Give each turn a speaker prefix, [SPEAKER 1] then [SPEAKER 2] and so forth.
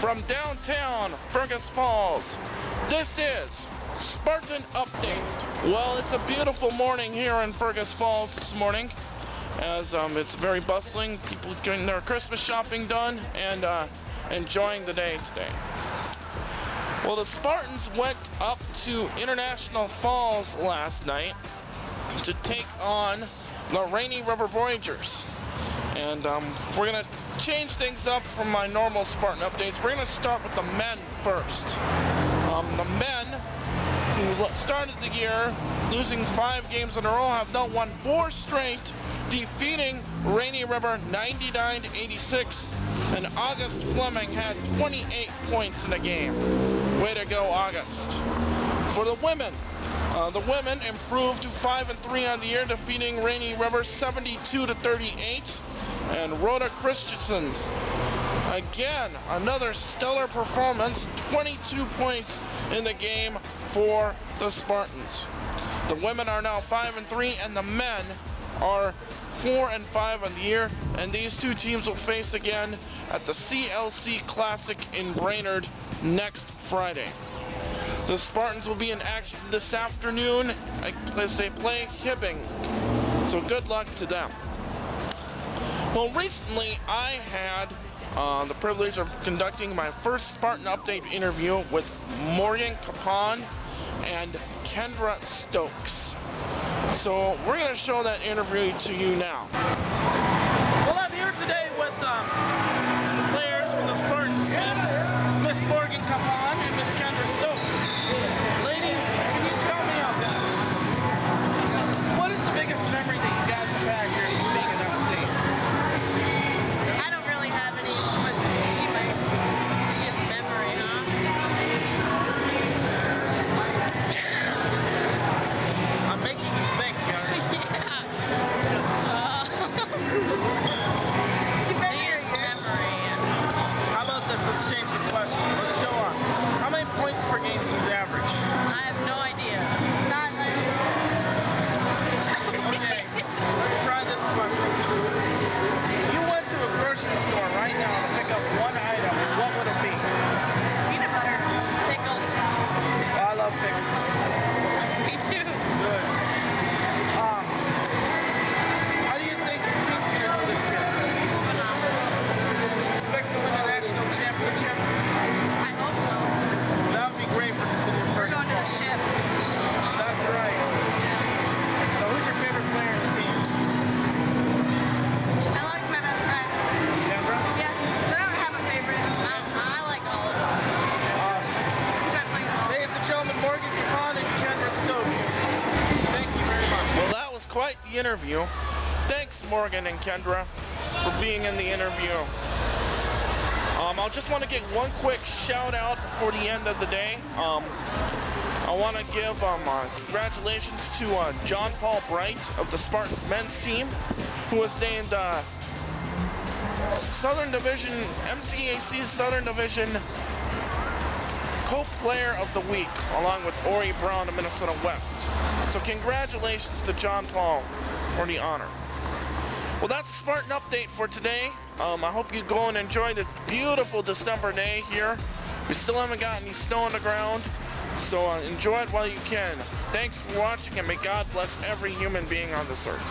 [SPEAKER 1] from downtown Fergus Falls. This is Spartan Update. Well, it's a beautiful morning here in Fergus Falls this morning, as it's very bustling. People getting their Christmas shopping done and enjoying the day today. Well, the Spartans went up to International Falls last night to take on the Rainy River Voyagers. And we're going to change things up from my normal Spartan updates. We're going to start with the men first. The men who started the year losing 5 games in a row have now won 4 straight, defeating Rainy River 99-86. And August Fleming had 28 points in the game. Way to go, August. For the women improved to 5-3 on the year, defeating Rainy River 72-38. And Rhoda Christensen's, again, another stellar performance, 22 points in the game for the Spartans. The women are now 5-3, and the men are 4-5 on the year, and these two teams will face again at the CLC Classic in Brainerd next Friday. The Spartans will be in action this afternoon as they play Hibbing, so good luck to them. Well, recently I had the privilege of conducting my first Spartan Update interview with Morgan Capon and Kendra Stokes. So we're going to show that interview to you now. Well, I'm here today with players from the Spartans team, Miss Morgan Capon and Miss Kendra Stokes. Ladies, can you tell me what is the biggest memory that you guys have had here being in that state?
[SPEAKER 2] I don't really have any, but she might. Biggest memory, huh?
[SPEAKER 1] I'm making you think, Kendra.
[SPEAKER 2] Biggest memory.
[SPEAKER 1] How about this? Let's change the question. Let's go on. How many points per game do you average?
[SPEAKER 2] I have no idea. Not
[SPEAKER 1] Okay, let's try this question. You went to a grocery store right now to pick up one item. What would it be?
[SPEAKER 2] peanut butter. Pickles.
[SPEAKER 1] I love pickles.
[SPEAKER 2] Me too.
[SPEAKER 1] Good. How do you think your team's going to do this year?
[SPEAKER 2] Phenomenal.
[SPEAKER 1] Expect to win the national championship?
[SPEAKER 2] I hope so.
[SPEAKER 1] That would be great for the city of
[SPEAKER 2] We're
[SPEAKER 1] Fergus.
[SPEAKER 2] going to the ship.
[SPEAKER 1] That's right. So who's your favorite player in the team?
[SPEAKER 2] I like my best friend.
[SPEAKER 1] Kendra?
[SPEAKER 2] Yeah, but I don't have a favorite. I like all of them. Enjoy playing ball.
[SPEAKER 1] Ladies and gentlemen, Morgan Capon and Kendra Stokes. Thank you very much. Well, that was quite the interview. Thanks, Morgan and Kendra, for being in the interview. I just want to get one quick shout out before the end of the day. I want to give congratulations to John Paul Bright of the Spartans men's team, who was named Southern Division, MCAC's Southern Division Co-Player of the Week, along with Ori Brown of Minnesota West. So congratulations to John Paul for the honor. Well, that's the Spartan Update for today. I hope you go and enjoy this beautiful December day here. We still haven't got any snow on the ground, so enjoy it while you can. Thanks for watching, and may God bless every human being on this earth.